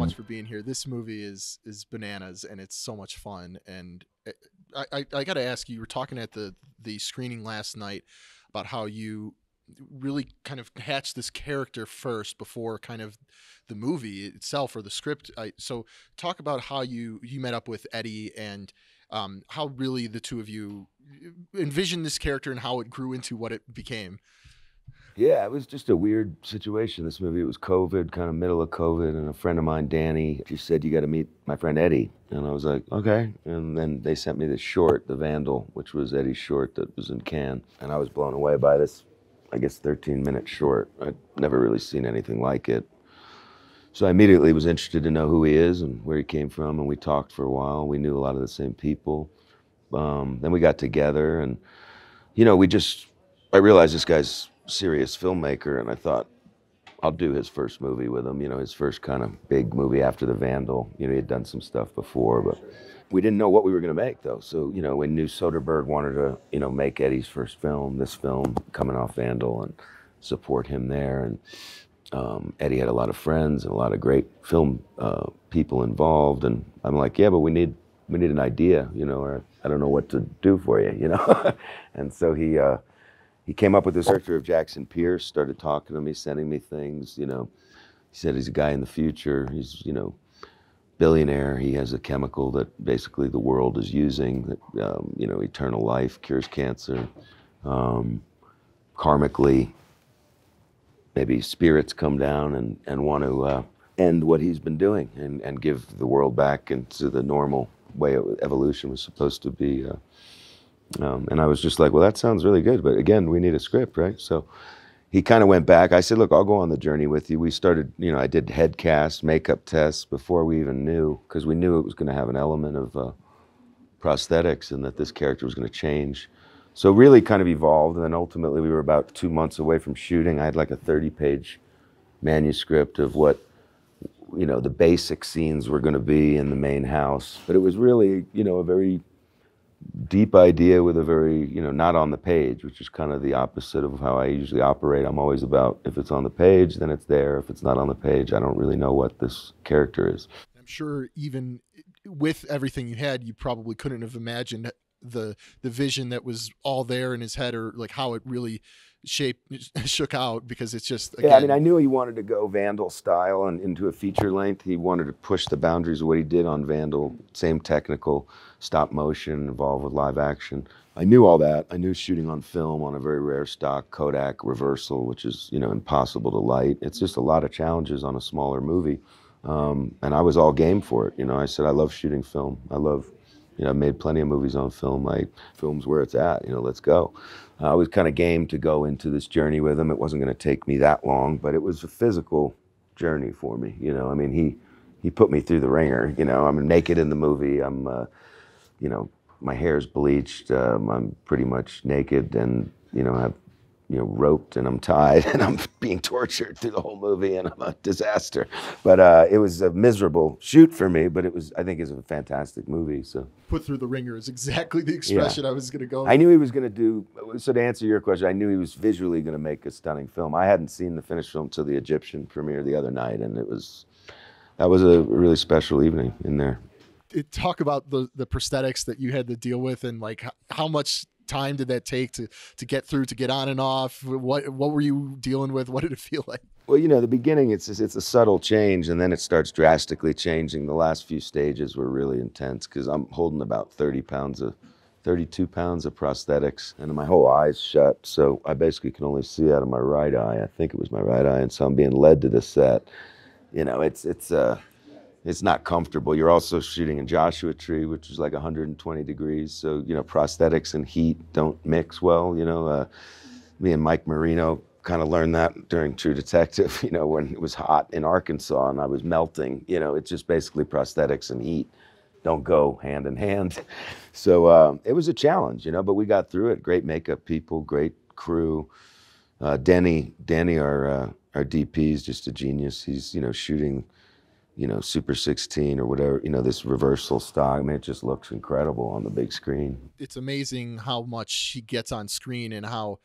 much for being here. This movie is bananas, and it's so much fun. And I got to ask you, you were talking at the screening last night about how you really kind of hatched this character first before kind of the movie itself or the script. So talk about how you met up with Eddie and how really the two of you envisioned this character and how it grew into what it became. Yeah, it was just a weird situation. This movie, it was COVID, kind of middle of COVID, and a friend of mine, Danny, just said, you got to meet my friend Eddie. And I was like, okay. And then they sent me this short, The Vandal, which was Eddie's short that was in Cannes. And I was blown away by this, I guess, 13-minute short. I'd never really seen anything like it. So I immediately was interested to know who he is and where he came from, and we talked for a while. We knew a lot of the same people. Then we got together, and, you know, I realized this guy's serious filmmaker, and I thought I'll do his first movie with him, you know, his first kind of big movie after The Vandal. You know, he had done some stuff before, but we didn't know what we were going to make, though. So, you know, we knew Soderbergh wanted to, you know, make Eddie's first film, this film, coming off Vandal, and support him there. And Eddie had a lot of friends and a lot of great film people involved, and I'm like, yeah, but we need an idea, you know, or I don't know what to do for you, you know. And so he came up with this character of Jackson Pierce, started talking to me, sending me things, you know. He said he's a guy in the future. He's, you know, billionaire. He has a chemical that basically the world is using, that, you know, eternal life, cures cancer. Karmically, maybe spirits come down and want to end what he's been doing and give the world back into the normal way evolution was supposed to be. And I was just like, well, that sounds really good, but again, we need a script, right? So he kind of went back. I said, look, I'll go on the journey with you. We started, you know, I did head cast, makeup tests before we even knew, because we knew it was going to have an element of prosthetics and that this character was going to change. So really kind of evolved, and then ultimately we were about 2 months away from shooting. I had like a 30-page manuscript of what, you know, the basic scenes were going to be in the main house. But it was really, you know, a very deep idea with a very, you know, not on the page, which is kind of the opposite of how I usually operate. I'm always about, if it's on the page, then it's there. If it's not on the page, I don't really know what this character is. I'm sure even with everything you had, you probably couldn't have imagined the vision that was all there in his head, or like how it really shook out, because it's just, again, yeah, I mean, I knew he wanted to go Vandal style and into a feature length. He wanted to push the boundaries of what he did on Vandal, same technical, stop motion, involved with live action. I knew all that. I knew shooting on film on a very rare stock Kodak reversal, which is, you know, impossible to light. It's just a lot of challenges on a smaller movie. And I was all game for it. You know, I said, I love shooting film. I love, you know, I've made plenty of movies on film. Like, film's where it's at, you know, let's go. I was kind of game to go into this journey with him. It wasn't going to take me that long, but it was a physical journey for me. You know, I mean, he put me through the ringer. You know, I'm naked in the movie. I'm, you know, my hair's bleached. I'm pretty much naked, and, you know, I've, you know, roped and I'm tied and I'm being tortured through the whole movie, and I'm a disaster. But it was a miserable shoot for me, but it was, I think, it's a fantastic movie. So put through the ringer is exactly the expression I was going to go with. I knew he was going to do, so to answer your question, I knew he was visually going to make a stunning film. I hadn't seen the finished film till the Egyptian premiere the other night, and that was a really special evening in there. Talk about the prosthetics that you had to deal with, and like how much time did that take to get through, to get on and off? What were you dealing with? What did it feel like? Well, you know, the beginning, it's a subtle change, and then it starts drastically changing. The last few stages were really intense, because I'm holding about 32 pounds of prosthetics, and my whole eye's shut, so I basically can only see out of my right eye. I think it was my right eye, and so I'm being led to the set. You know, it's not comfortable. You're also shooting in Joshua Tree, which is like 120 degrees. So, you know, prosthetics and heat don't mix well. You know, me and Mike Marino kind of learned that during True Detective, you know, when it was hot in Arkansas and I was melting. You know, it's just basically prosthetics and heat don't go hand in hand. So it was a challenge, you know, but we got through it. Great makeup people, great crew. Danny, our DP, is just a genius. He's, you know, shooting, you know, Super 16 or whatever, you know, this reversal stock. I mean, it just looks incredible on the big screen. It's amazing how much he gets on screen and how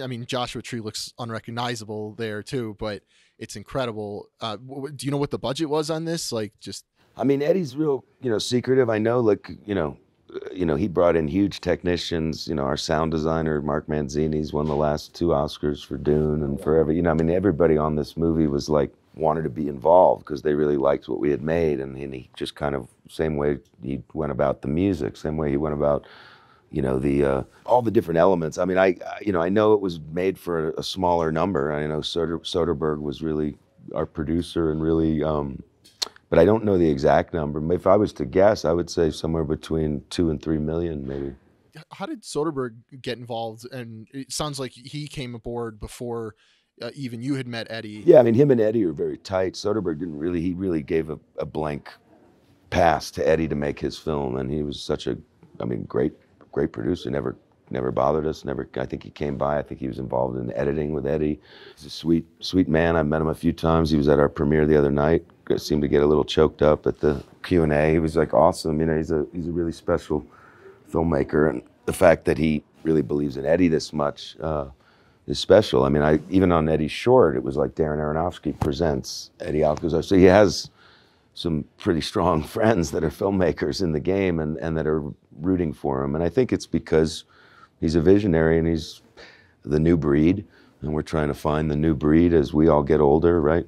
I mean, Joshua Tree looks unrecognizable there too, but it's incredible. Do you know what the budget was on this? Like, just I mean, Eddie's real, secretive. I know, like, he brought in huge technicians. Our sound designer, Mark Manzini's won the last 2 Oscars for Dune and forever. I mean, everybody on this movie was like, wanted to be involved because they really liked what we had made. And he just kind of, same way he went about the music, same way he went about, the all the different elements. I mean, I know it was made for a smaller number. I know Soderbergh was really our producer and really, but I don't know the exact number. If I was to guess, I would say somewhere between 2 and 3 million, maybe. how did Soderbergh get involved? And it sounds like he came aboard before even you had met Eddie. Yeah, I mean, him and Eddie are very tight. Soderbergh he really gave a blank pass to Eddie to make his film, and he was such a, great producer. Never bothered us. I think he came by. I think he was involved in editing with Eddie. He's a sweet man. I met him a few times. He was at our premiere the other night. Seemed to get a little choked up at the Q&A. He was like awesome. He's a really special filmmaker, and the fact that he really believes in Eddie this much is special. I mean, even on Eddie's short, it was like Darren Aronofsky presents Eddie Alcazar. So he has some pretty strong friends that are filmmakers in the game and that are rooting for him. And I think it's because he's a visionary and he's the new breed, and we're trying to find the new breed as we all get older, right?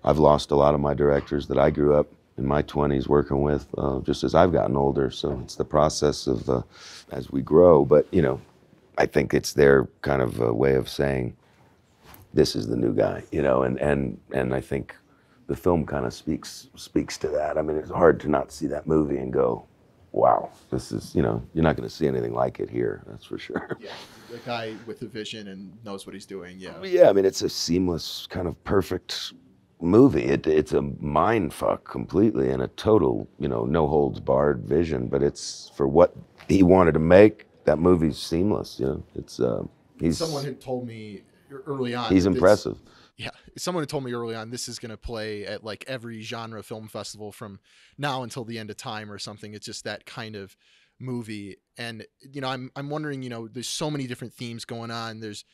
I've lost a lot of my directors that I grew up in my 20s working with, just as I've gotten older. So it's the process of as we grow. But, I think it's their kind of way of saying, this is the new guy, and I think the film kind of speaks to that. I mean, it's hard to not see that movie and go, wow, this is, you're not going to see anything like it here, that's for sure. Yeah, the guy with the vision and knows what he's doing, yeah. Yeah, I mean, it's a seamless, kind of perfect movie. It's a mind fuck completely and a total, no holds barred vision, but it's for what he wanted to make. That movie's seamless, It's someone had told me early on. He's impressive. Yeah, someone had told me early on this is going to play at like every genre film festival from now until the end of time or something. It's just that kind of movie, and I'm wondering, there's so many different themes going on. There's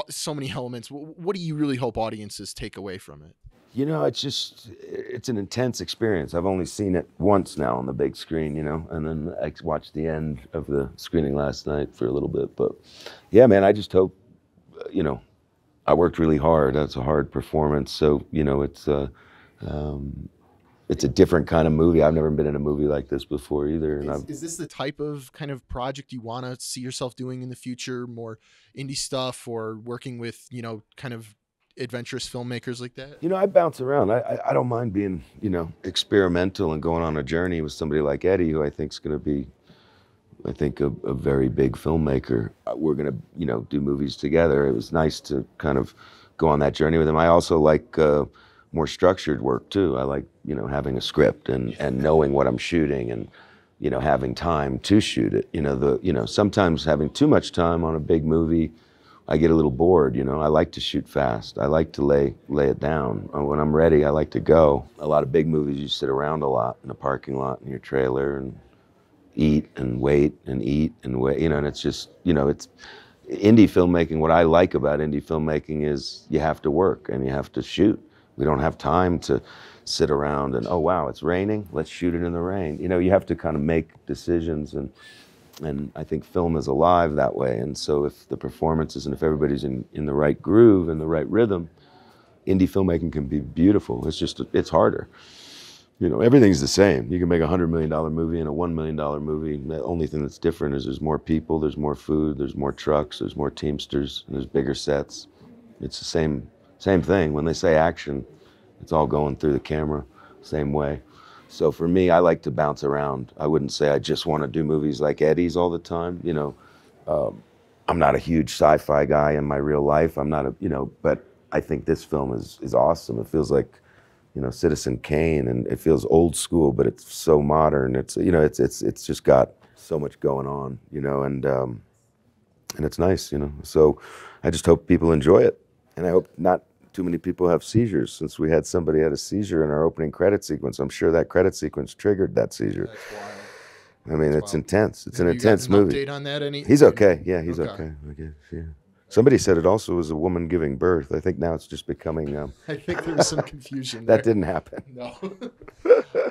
so many elements. What do you really hope audiences take away from it? It's an intense experience. I've only seen it once now on the big screen, and then I watched the end of the screening last night for a little bit. But yeah, man, I just hope, I worked really hard. That's a hard performance. So, it's a different kind of movie. I've never been in a movie like this before either. And is this the type of kind of project you want to see yourself doing in the future? More indie stuff or working with, kind of adventurous filmmakers like that? I bounce around. I don't mind being, experimental and going on a journey with somebody like Eddie, who I think is going to be, a very big filmmaker. We're going to, do movies together. It was nice to kind of go on that journey with him. I also like more structured work too. I like, having a script and knowing what I'm shooting and, having time to shoot it. Sometimes having too much time on a big movie, I get a little bored, I like to shoot fast. I like to lay it down. When I'm ready, I like to go. A lot of big movies, you sit around a lot in a parking lot in your trailer and eat and wait and eat and wait, and it's just, it's indie filmmaking. What I like about indie filmmaking is you have to work and you have to shoot. We don't have time to sit around and, oh, wow, it's raining. Let's shoot it in the rain. You have to kind of make decisions, and I think film is alive that way. And so if the performances and if everybody's in the right groove and the right rhythm, indie filmmaking can be beautiful. It's harder. Everything's the same. You can make $100 million movie and a $1 million movie. The only thing that's different is there's more people, there's more food, there's more trucks, there's more Teamsters, and there's bigger sets. It's the same thing. When they say action, it's all going through the camera, same way. So for me, I like to bounce around. I wouldn't say I just want to do movies like Eddie's all the time. I'm not a huge sci-fi guy in my real life. I'm not but I think this film is awesome. It feels like, Citizen Kane, and it feels old school, but it's so modern. It's, it's just got so much going on, and it's nice, So I just hope people enjoy it, and I hope not too many people have seizures. Since we had somebody had a seizure in our opening credit sequence, I'm sure that credit sequence triggered that seizure. That's wild. I mean, That's it's wild. intense. It's Have an you gotten intense an movie. update on that? He's okay. Yeah, he's Okay. okay. I guess. Yeah. Somebody said it also was a woman giving birth. I think now it's just becoming. I think there was some confusion there. That didn't happen. No.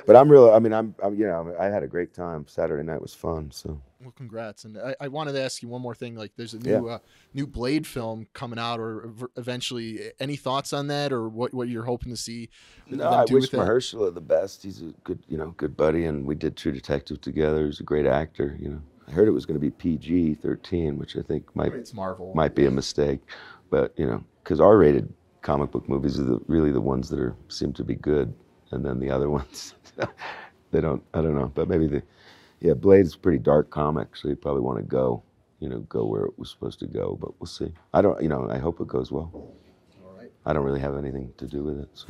But I'm real. I mean, I had a great time. Saturday night was fun. So. Well, congrats. And I wanted to ask you one more thing. Like, there's a Yeah. new Blade film coming out, or eventually. Any thoughts on that, or what you're hoping to see? No, them I do wish with it? Mahershala the best. He's a good, good buddy, and we did True Detective together. He's a great actor. I heard it was going to be PG-13, which I think It's Marvel. might be a mistake, but because R-rated comic book movies are really the ones that seem to be good, and then the other ones, they don't. I don't know, but maybe Blade's a pretty dark comic, so you probably want to go where it was supposed to go, but we'll see. I don't, I hope it goes well. All right. I don't really have anything to do with it, so.